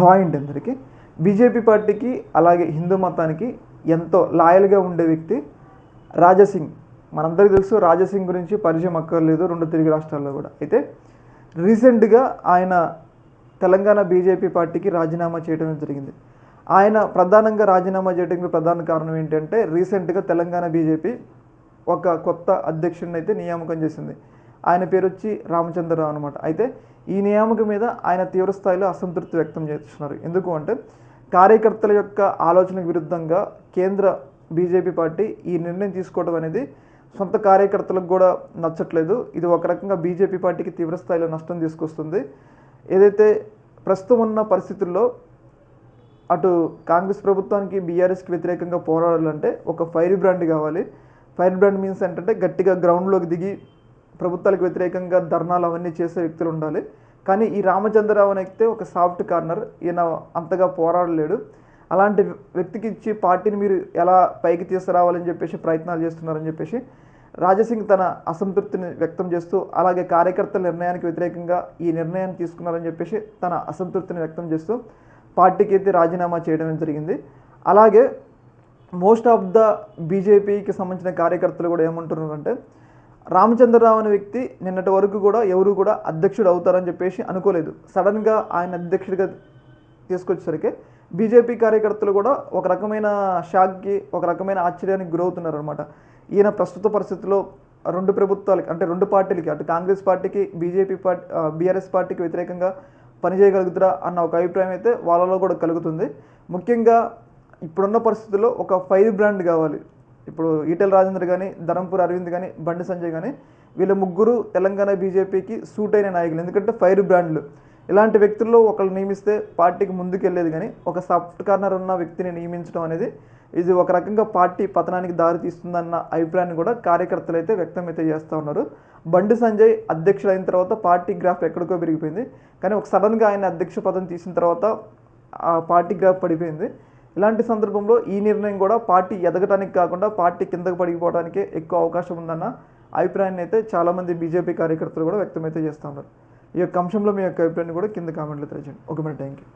Hi అండి అందరికీ. BJP పార్టీకి అలాగే హిందూ మతానికి ఎంతో లాయల్గా ఉండే వ్యక్తి రాజాసింగ్. మనందరికీ తెలుసు రాజాసింగ్ గురించి పరిచయం అక్కర్లేదు రెండు తెలుగు రాష్ట్రాల్లో కూడా. అయితే రీసెంట్గా ఆయన తెలంగాణ బీజేపీ పార్టీకి రాజీనామా చేయడం జరిగింది. ఆయన ప్రధానంగా రాజీనామా చేయడానికి ప్రధాన కారణం ఏంటంటే రీసెంట్గా తెలంగాణ బీజేపీ ఒక కొత్త అధ్యక్షుడిని అయితే నియామకం చేసింది. ఆయన పేరు వచ్చి రామచంద్రరావు అనమాట. అయితే ఈ నియామకం మీద ఆయన తీవ్రస్థాయిలో అసంతృప్తి వ్యక్తం చేస్తున్నారు. ఎందుకు అంటే కార్యకర్తల యొక్క ఆలోచనకు విరుద్ధంగా కేంద్ర బీజేపీ పార్టీ ఈ నిర్ణయం తీసుకోవడం అనేది సొంత కార్యకర్తలకు కూడా నచ్చట్లేదు. ఇది ఒక రకంగా బీజేపీ పార్టీకి తీవ్రస్థాయిలో నష్టం తీసుకొస్తుంది. ఏదైతే ప్రస్తుతం ఉన్న పరిస్థితుల్లో అటు కాంగ్రెస్ ప్రభుత్వానికి బీఆర్ఎస్కి వ్యతిరేకంగా పోరాడాలంటే ఒక ఫైర్ బ్రాండ్ కావాలి. ఫైర్ బ్రాండ్ మీన్స్ ఏంటంటే గట్టిగా గ్రౌండ్లోకి దిగి ప్రభుత్వాలకు వ్యతిరేకంగా ధర్నాలు అవన్నీ చేసే వ్యక్తులు ఉండాలి. కానీ ఈ రామచంద్రరావు అయితే ఒక సాఫ్ట్ కార్నర్, ఈయన అంతగా పోరాడలేడు. అలాంటి వ్యక్తికి ఇచ్చి పార్టీని మీరు ఎలా పైకి తీసుకురావాలని చెప్పేసి ప్రయత్నాలు చేస్తున్నారని చెప్పేసి రాజాసింగ్ తన అసంతృప్తిని వ్యక్తం చేస్తూ, అలాగే కార్యకర్తల నిర్ణయానికి వ్యతిరేకంగా ఈ నిర్ణయాన్ని తీసుకున్నారని చెప్పేసి తన అసంతృప్తిని వ్యక్తం చేస్తూ పార్టీకి అయితే రాజీనామా చేయడం జరిగింది. అలాగే మోస్ట్ ఆఫ్ ద బీజేపీకి సంబంధించిన కార్యకర్తలు కూడా ఏమంటున్నారంటే రామచంద్రరావు అనే వ్యక్తి నిన్నటి వరకు కూడా ఎవరు కూడా అధ్యక్షుడు అవుతారని చెప్పేసి అనుకోలేదు. సడన్గా ఆయన అధ్యక్షుడిగా తీసుకొచ్చేసరికి బీజేపీ కార్యకర్తలు కూడా ఒక రకమైన షాక్కి, ఒక రకమైన ఆశ్చర్యానికి గురవుతున్నారు అనమాట. ఈయన ప్రస్తుత పరిస్థితుల్లో రెండు ప్రభుత్వాలకి అంటే రెండు పార్టీలకి, అటు కాంగ్రెస్ పార్టీకి బీజేపీ పార్టీ బీఆర్ఎస్ పార్టీకి వ్యతిరేకంగా పనిచేయగలుగుతారా అన్న ఒక అభిప్రాయం అయితే వాళ్ళలో కూడా కలుగుతుంది. ముఖ్యంగా ఇప్పుడున్న పరిస్థితుల్లో ఒక ఫైర్ బ్రాండ్ కావాలి. ఇప్పుడు ఈటెల రాజేందర్ కానీ, ధర్మపురి అరవింద్ కానీ, బండి సంజయ్ కానీ వీళ్ళ ముగ్గురు తెలంగాణ బీజేపీకి సూట్ అయిన నాయకులు. ఎందుకంటే ఫైర్ బ్రాండ్లు. ఇలాంటి వ్యక్తుల్లో ఒకళ్ళు నియమిస్తే పార్టీకి ముందుకెళ్ళేది. కానీ ఒక సాఫ్ట్ కార్నర్ ఉన్న వ్యక్తిని నియమించడం అనేది ఇది ఒక రకంగా పార్టీ పతనానికి దారి తీస్తుందన్న అభిప్రాయాన్ని కూడా కార్యకర్తలు అయితే వ్యక్తం అయితే చేస్తూ ఉన్నారు. బండి సంజయ్ అధ్యక్షుడు అయిన తర్వాత పార్టీ గ్రాఫ్ ఎక్కడికో పెరిగిపోయింది. కానీ ఒక సడన్గా ఆయన అధ్యక్ష పదం తీసిన తర్వాత ఆ పార్టీ గ్రాఫ్ పడిపోయింది. ఇలాంటి సందర్భంలో ఈ నిర్ణయం కూడా పార్టీ ఎదగటానికి కాకుండా పార్టీ కిందకు పడిపోవడానికే ఎక్కువ అవకాశం ఉందన్న అభిప్రాయాన్ని అయితే చాలామంది బీజేపీ కార్యకర్తలు కూడా వ్యక్తం అయితే చేస్తూ ఉన్నారు. ఈ యొక్క అంశంలో మీ యొక్క అభిప్రాయాన్ని కూడా కింద కామెంట్లో తెలియజేయండి. Okay madam, thank you.